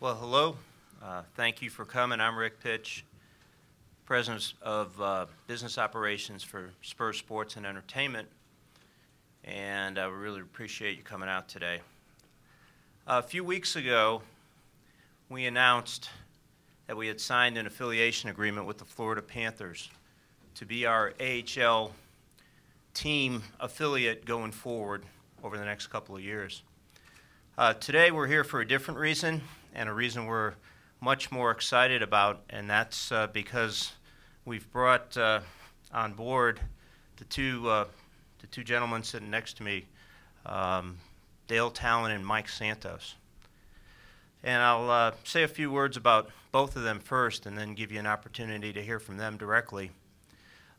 Well, hello. Thank you for coming. I'm Rick Pitch, President of Business Operations for Spurs Sports and Entertainment, and I really appreciate you coming out today. A few weeks ago, we announced that we had signed an affiliation agreement with the Florida Panthers to be our AHL team affiliate going forward over the next couple of years. Today we're here for a different reason, and a reason we're much more excited about, and that's because we've brought on board the two gentlemen sitting next to me, Dale Tallon and Mike Santos. And I'll say a few words about both of them first and then give you an opportunity to hear from them directly.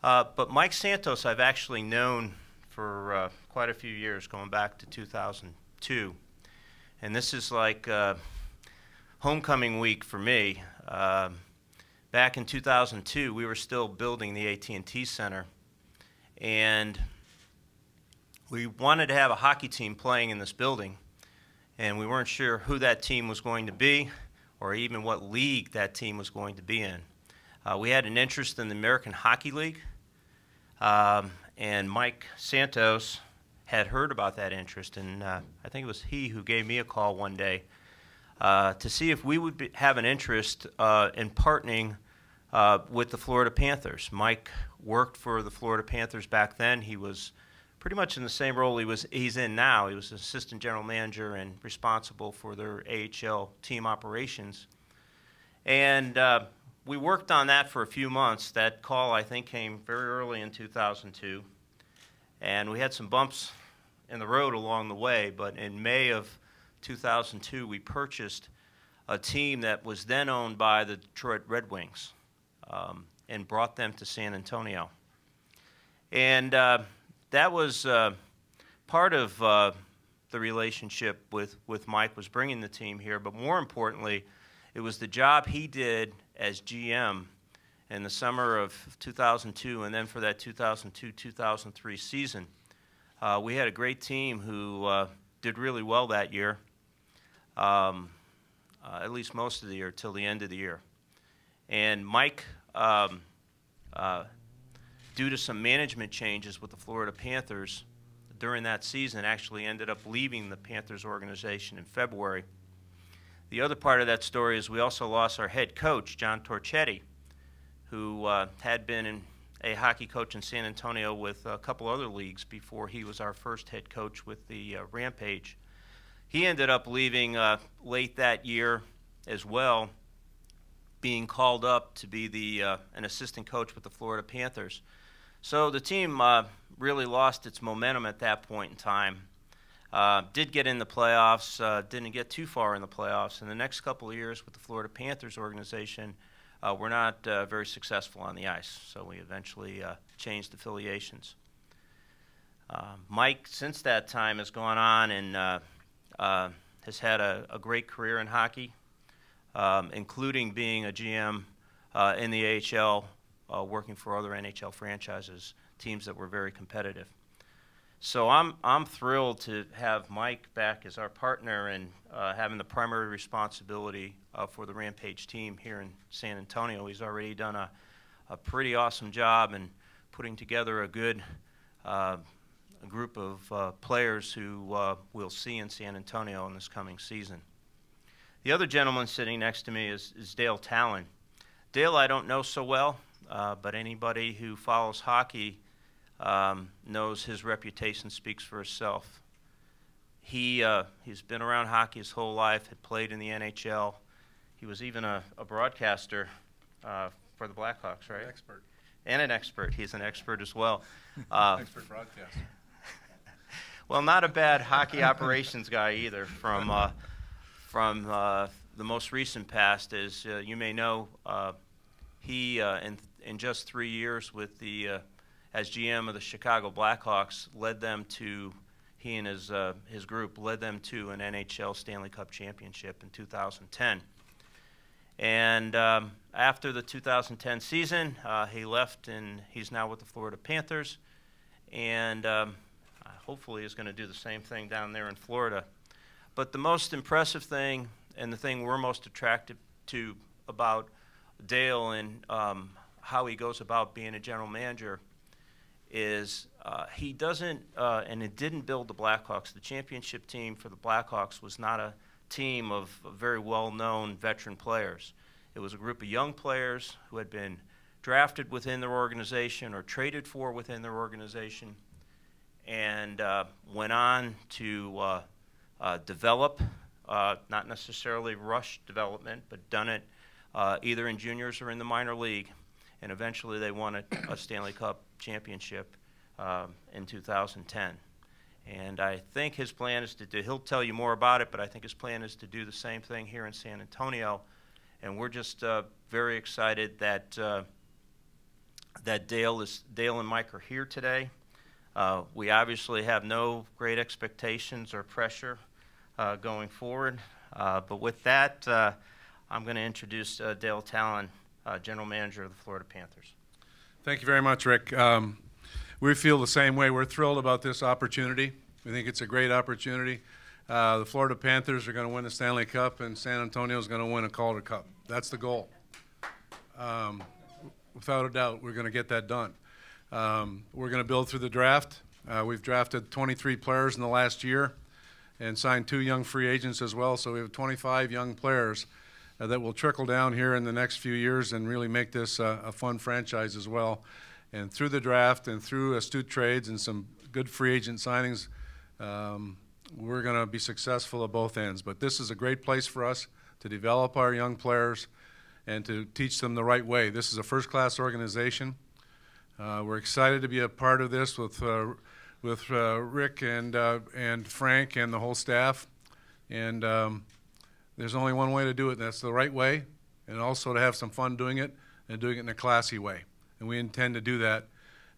But Mike Santos I've actually known for quite a few years, going back to 2002. And this is like homecoming week for me. Back in 2002, we were still building the AT&T Center, and we wanted to have a hockey team playing in this building, and we weren't sure who that team was going to be or even what league that team was going to be in. We had an interest in the American Hockey League, and Mike Santos had heard about that interest, and I think it was he who gave me a call one day to see if we would have an interest in partnering with the Florida Panthers. Mike worked for the Florida Panthers back then. He was pretty much in the same role he's in now. He was assistant general manager and responsible for their AHL team operations. And we worked on that for a few months. That call, I think, came very early in 2002. And we had some bumps in the road along the way, but in May of 2002, we purchased a team that was then owned by the Detroit Red Wings and brought them to San Antonio. And that was part of the relationship with Mike, was bringing the team here, but more importantly, it was the job he did as GM in the summer of 2002, and then for that 2002-2003 season. We had a great team who did really well that year, at least most of the year, till the end of the year. And Mike, due to some management changes with the Florida Panthers during that season, actually ended up leaving the Panthers organization in February. The other part of that story is we also lost our head coach, John Torchetti, who had been a hockey coach in San Antonio with a couple other leagues before he was our first head coach with the Rampage. He ended up leaving late that year as well, being called up to be an assistant coach with the Florida Panthers. So the team really lost its momentum at that point in time. Did get in the playoffs, didn't get too far in the playoffs. In the next couple of years with the Florida Panthers organization, we're not very successful on the ice, so we eventually changed affiliations. Mike, since that time, has gone on and has had a great career in hockey, including being a GM in the AHL, working for other NHL franchises, teams that were very competitive. So I'm thrilled to have Mike back as our partner and having the primary responsibility for the Rampage team here in San Antonio. He's already done a pretty awesome job in putting together a good group of players who we'll see in San Antonio in this coming season. The other gentleman sitting next to me is Dale Tallon. Dale I don't know so well, but anybody who follows hockey knows his reputation speaks for itself. He's been around hockey his whole life, had played in the NHL. He was even a broadcaster for the Blackhawks, right? An expert. And an expert. He's an expert as well. Expert broadcaster. Well, not a bad hockey operations guy either. From the most recent past, as you may know, he in just 3 years with as GM of the Chicago Blackhawks, he and his group led them to an NHL Stanley Cup championship in 2010. And after the 2010 season, he left, and he's now with the Florida Panthers, and hopefully is going to do the same thing down there in Florida. But the most impressive thing and the thing we're most attracted to about Dale and how he goes about being a general manager is he doesn't, and it didn't build the Blackhawks. The championship team for the Blackhawks was not a team of very well-known veteran players. It was a group of young players who had been drafted within their organization or traded for within their organization, and went on to develop, not necessarily rush development, but done it either in juniors or in the minor league, and eventually they won a Stanley Cup championship in 2010. And I think his plan is to do, he'll tell you more about it, but I think his plan is to do the same thing here in San Antonio. And we're just very excited that that Dale and Mike are here today. We obviously have no great expectations or pressure going forward. But with that, I'm going to introduce Dale Tallon, General Manager of the Florida Panthers. Thank you very much, Rick. We feel the same way. We're thrilled about this opportunity. We think it's a great opportunity. The Florida Panthers are going to win the Stanley Cup, and San Antonio is going to win a Calder Cup. That's the goal. Without a doubt, we're going to get that done. We're going to build through the draft. We've drafted 23 players in the last year and signed 2 young free agents as well, so we have 25 young players that will trickle down here in the next few years and really make this a fun franchise as well. And through the draft and through astute trades and some good free agent signings, we're going to be successful at both ends. But this is a great place for us to develop our young players and to teach them the right way. This is a first-class organization. We're excited to be a part of this with Rick and Frank and the whole staff. And there's only one way to do it, and that's the right way, and also to have some fun doing it and doing it in a classy way. And we intend to do that,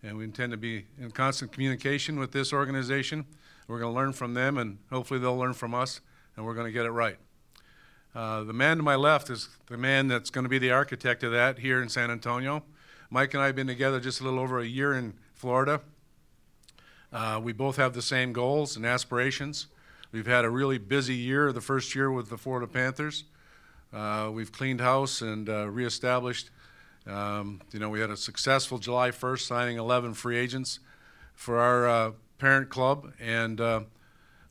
and we intend to be in constant communication with this organization. We're going to learn from them, and hopefully they'll learn from us, and we're going to get it right. The man to my left is the man that's going to be the architect of that here in San Antonio. Mike and I have been together just a little over a year in Florida. We both have the same goals and aspirations. We've had a really busy year, the first year with the Florida Panthers. We've cleaned house and reestablished. We had a successful July 1st, signing 11 free agents for our parent club, and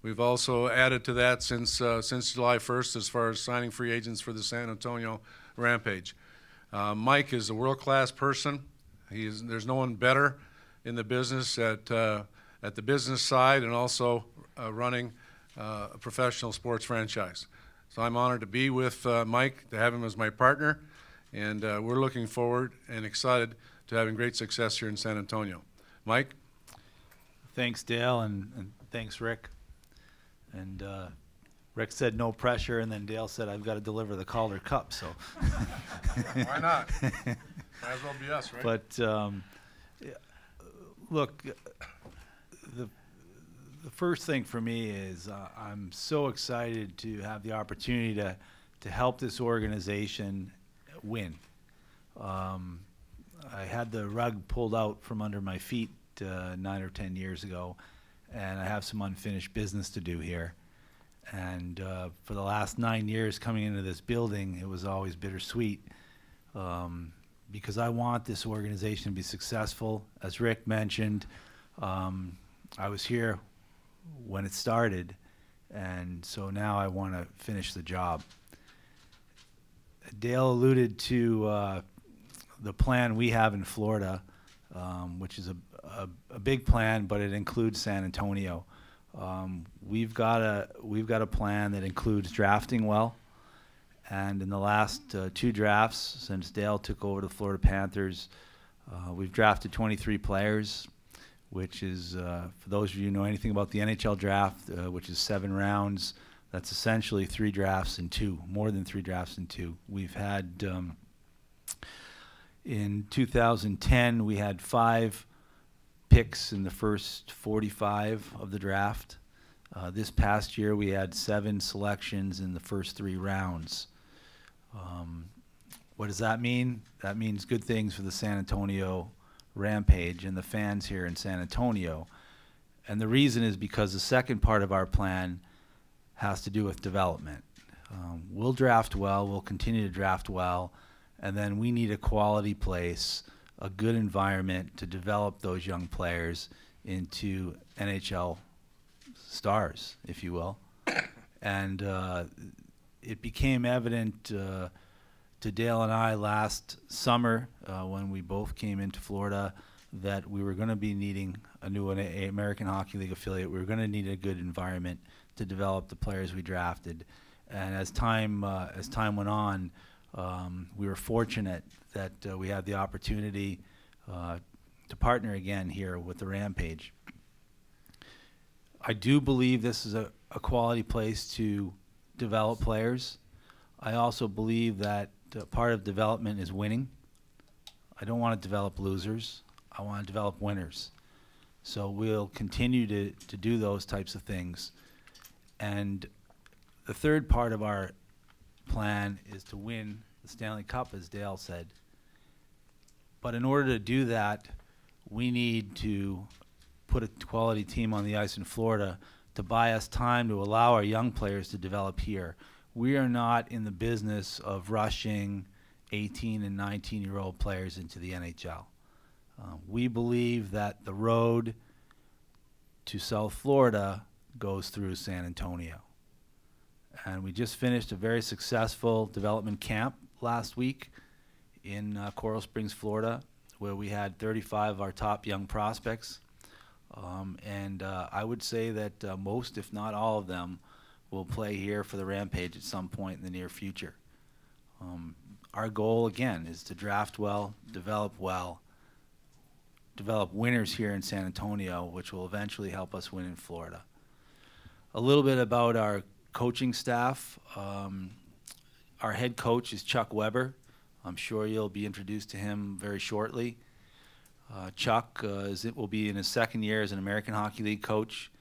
we've also added to that since July 1st as far as signing free agents for the San Antonio Rampage. Mike is a world-class person. There's no one better in the business at the business side and also running a professional sports franchise. So I'm honored to be with Mike, to have him as my partner, and we're looking forward and excited to having great success here in San Antonio. Mike? Thanks, Dale, and thanks, Rick. And Rick said no pressure, and then Dale said I've got to deliver the Calder Cup. So Why not? Might as well be us, right? But look, the first thing for me is I'm so excited to have the opportunity to help this organization win. I had the rug pulled out from under my feet 9 or 10 years ago, and I have some unfinished business to do here. And for the last 9 years coming into this building, it was always bittersweet because I want this organization to be successful. As Rick mentioned, I was here when it started, and so now I want to finish the job. Dale alluded to the plan we have in Florida, which is a big plan, but it includes San Antonio. We've got a plan that includes drafting well, and in the last 2 drafts since Dale took over the Florida Panthers, we've drafted 23 players, which is, for those of you who know anything about the NHL draft, which is 7 rounds, that's essentially 3 drafts in 2, more than 3 drafts in 2. We've had, in 2010, we had 5 picks in the first 45 of the draft. This past year, we had 7 selections in the first 3 rounds. What does that mean? That means good things for the San Antonio Rampage and the fans here in San Antonio. And the reason is because the second part of our plan has to do with development. We'll draft well. We'll continue to draft well. And then we need a quality place, a good environment to develop those young players into NHL stars, if you will. And it became evident to Dale and I last summer when we both came into Florida that we were going to be needing a new American Hockey League affiliate. We were going to need a good environment to develop the players we drafted. And as time went on, we were fortunate that we had the opportunity to partner again here with the Rampage. I do believe this is a quality place to develop players. I also believe that part of development is winning. I don't want to develop losers. I want to develop winners. So we'll continue to do those types of things. And the third part of our plan is to win the Stanley Cup, as Dale said. But in order to do that, we need to put a quality team on the ice in Florida to buy us time to allow our young players to develop here. We are not in the business of rushing 18 and 19-year-old players into the NHL. We believe that the road to South Florida goes through San Antonio. And we just finished a very successful development camp last week in Coral Springs, Florida, where we had 35 of our top young prospects. I would say that most, if not all of them, will play here for the Rampage at some point in the near future. Our goal, again, is to draft well, develop winners here in San Antonio, which will eventually help us win in Florida. A little bit about our coaching staff. Our head coach is Chuck Weber. I'm sure you'll be introduced to him very shortly. Chuck will be in his second year as an American Hockey League coach.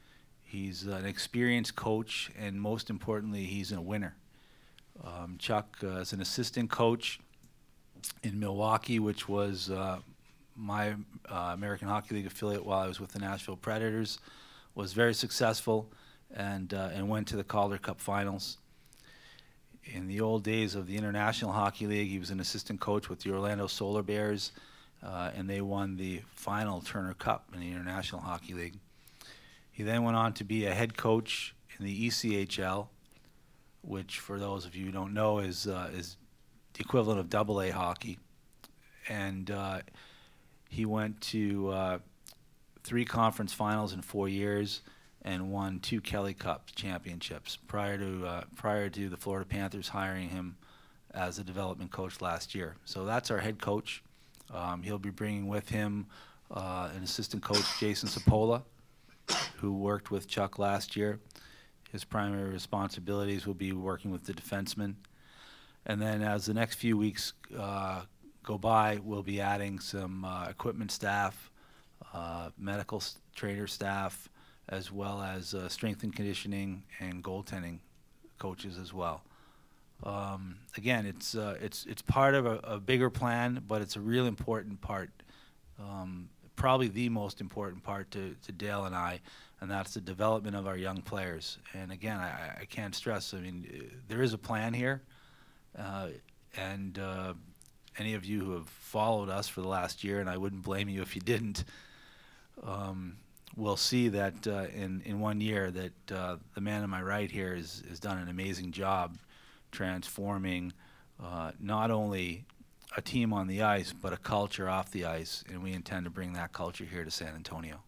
He's an experienced coach, and most importantly, he's a winner. Chuck is an assistant coach in Milwaukee, which was my American Hockey League affiliate while I was with the Nashville Predators. Was very successful and went to the Calder Cup Finals. In the old days of the International Hockey League, he was an assistant coach with the Orlando Solar Bears, and they won the final Turner Cup in the International Hockey League. He then went on to be a head coach in the ECHL, which, for those of you who don't know, is the equivalent of AA hockey. And he went to 3 conference finals in 4 years and won 2 Kelly Cup championships prior to the Florida Panthers hiring him as a development coach last year. So that's our head coach. He'll be bringing with him an assistant coach, Jason Sapola, who worked with Chuck last year. His primary responsibilities will be working with the defensemen. And then as the next few weeks go by, we'll be adding some equipment staff, medical trainer staff, as well as strength and conditioning and goaltending coaches as well. Again, it's part of a bigger plan, but it's a real important part, probably the most important part to Dale and I, and that's the development of our young players. And again, I can't stress, I mean, there is a plan here, and any of you who have followed us for the last year, and I wouldn't blame you if you didn't, will see that in 1 year that the man on my right here has done an amazing job transforming not only a team on the ice, but a culture off the ice, and we intend to bring that culture here to San Antonio.